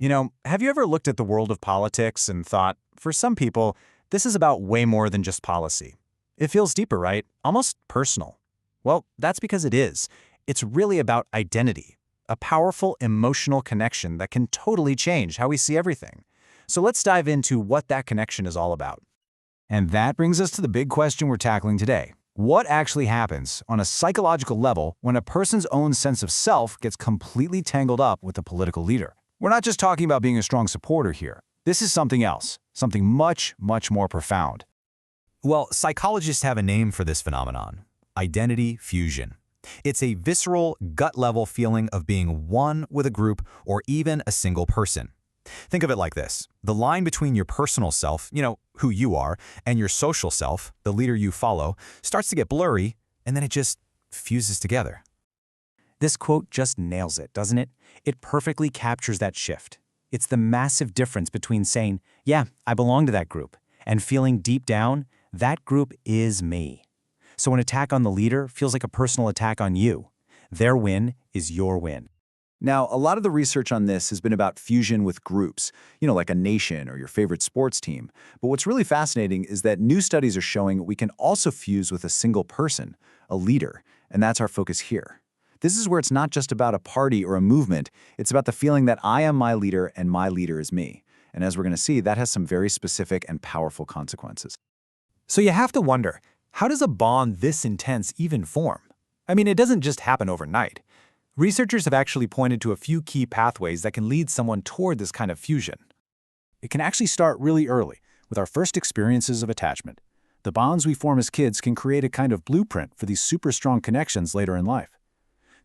Have you ever looked at the world of politics and thought, for some people, this is about way more than just policy? It feels deeper, right? Almost personal. Well, that's because it is. It's really about identity, a powerful emotional connection that can totally change how we see everything. So let's dive into what that connection is all about. And that brings us to the big question we're tackling today. What actually happens on a psychological level when a person's own sense of self gets completely tangled up with a political leader? We're not just talking about being a strong supporter here. This is something else, something much, much more profound. Well, psychologists have a name for this phenomenon: identity fusion. It's a visceral, gut-level feeling of being one with a group or even a single person. Think of it like this. The line between your personal self, who you are, and your social self, the leader you follow, starts to get blurry, and then it just fuses together. This quote just nails it, doesn't it? It perfectly captures that shift. It's the massive difference between saying, yeah, I belong to that group, and feeling deep down, that group is me. So an attack on the leader feels like a personal attack on you. Their win is your win. Now, a lot of the research on this has been about fusion with groups, like a nation or your favorite sports team. But what's really fascinating is that new studies are showing we can also fuse with a single person, a leader, and that's our focus here. This is where it's not just about a party or a movement, it's about the feeling that I am my leader and my leader is me. And as we're going to see, that has some very specific and powerful consequences. So you have to wonder, how does a bond this intense even form? I mean, it doesn't just happen overnight. Researchers have actually pointed to a few key pathways that can lead someone toward this kind of fusion. It can actually start really early, with our first experiences of attachment. The bonds we form as kids can create a kind of blueprint for these super strong connections later in life.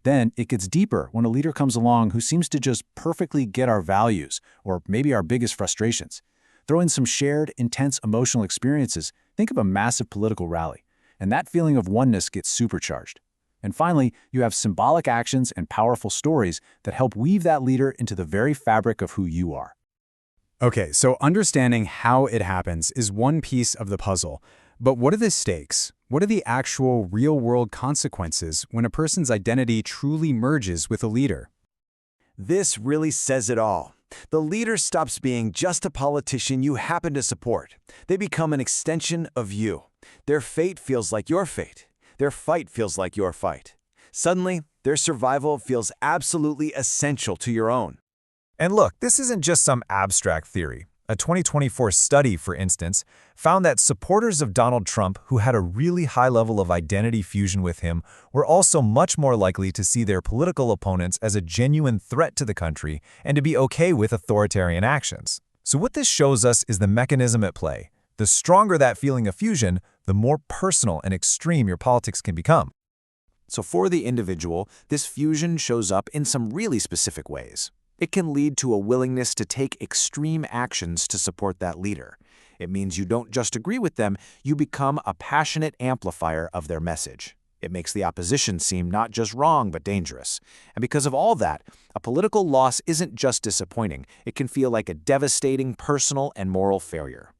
Then it gets deeper when a leader comes along who seems to just perfectly get our values, or maybe our biggest frustrations. Throw in some shared, intense emotional experiences, think of a massive political rally, and that feeling of oneness gets supercharged. And finally, you have symbolic actions and powerful stories that help weave that leader into the very fabric of who you are. Okay, so understanding how it happens is one piece of the puzzle. But what are the stakes? What are the actual real-world consequences when a person's identity truly merges with a leader? This really says it all. The leader stops being just a politician you happen to support. They become an extension of you. Their fate feels like your fate. Their fight feels like your fight. Suddenly, their survival feels absolutely essential to your own. And look, this isn't just some abstract theory. A 2024 study, for instance, found that supporters of Donald Trump who had a really high level of identity fusion with him were also much more likely to see their political opponents as a genuine threat to the country and to be okay with authoritarian actions. So what this shows us is the mechanism at play. The stronger that feeling of fusion, the more personal and extreme your politics can become. So for the individual, this fusion shows up in some really specific ways. It can lead to a willingness to take extreme actions to support that leader. It means you don't just agree with them, you become a passionate amplifier of their message. It makes the opposition seem not just wrong, but dangerous. And because of all that, a political loss isn't just disappointing. It can feel like a devastating personal and moral failure.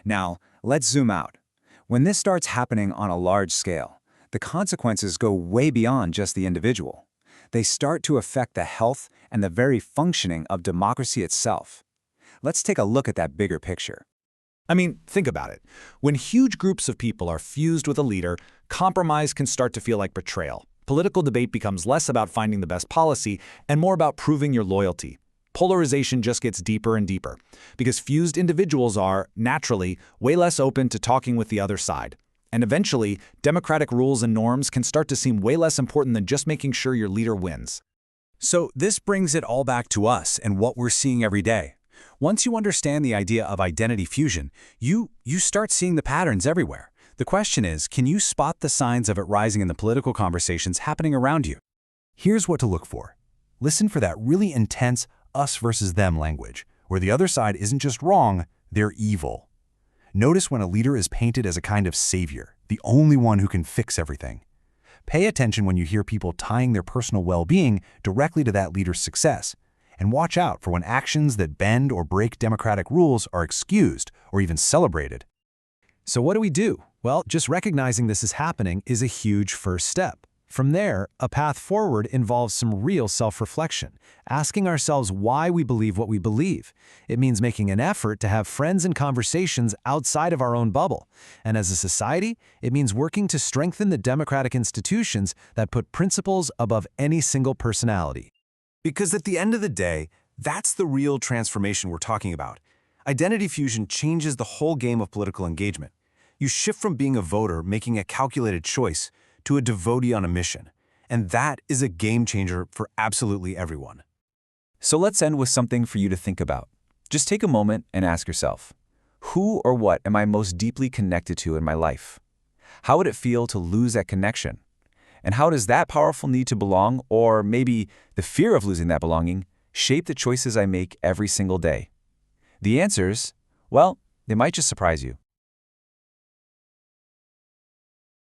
Now, let's zoom out. When this starts happening on a large scale, the consequences go way beyond just the individual. They start to affect the health and the very functioning of democracy itself. Let's take a look at that bigger picture. I mean, think about it. When huge groups of people are fused with a leader, compromise can start to feel like betrayal. Political debate becomes less about finding the best policy and more about proving your loyalty. Polarization just gets deeper and deeper, because fused individuals are, naturally, way less open to talking with the other side. And eventually, democratic rules and norms can start to seem way less important than just making sure your leader wins. So this brings it all back to us and what we're seeing every day. Once you understand the idea of identity fusion, you start seeing the patterns everywhere. The question is, can you spot the signs of it rising in the political conversations happening around you? Here's what to look for. Listen for that really intense us versus them language, where the other side isn't just wrong, they're evil. Notice when a leader is painted as a kind of savior, the only one who can fix everything. Pay attention when you hear people tying their personal well-being directly to that leader's success. And watch out for when actions that bend or break democratic rules are excused or even celebrated. So what do we do? Well, just recognizing this is happening is a huge first step. From there, a path forward involves some real self-reflection, asking ourselves why we believe what we believe. It means making an effort to have friends and conversations outside of our own bubble. And as a society, it means working to strengthen the democratic institutions that put principles above any single personality. Because at the end of the day, that's the real transformation we're talking about. Identity fusion changes the whole game of political engagement. You shift from being a voter making a calculated choice to a devotee on a mission. And that is a game changer for absolutely everyone. So let's end with something for you to think about. Just take a moment and ask yourself, who or what am I most deeply connected to in my life? How would it feel to lose that connection? And how does that powerful need to belong, or maybe the fear of losing that belonging, shape the choices I make every single day? The answers, well, they might just surprise you.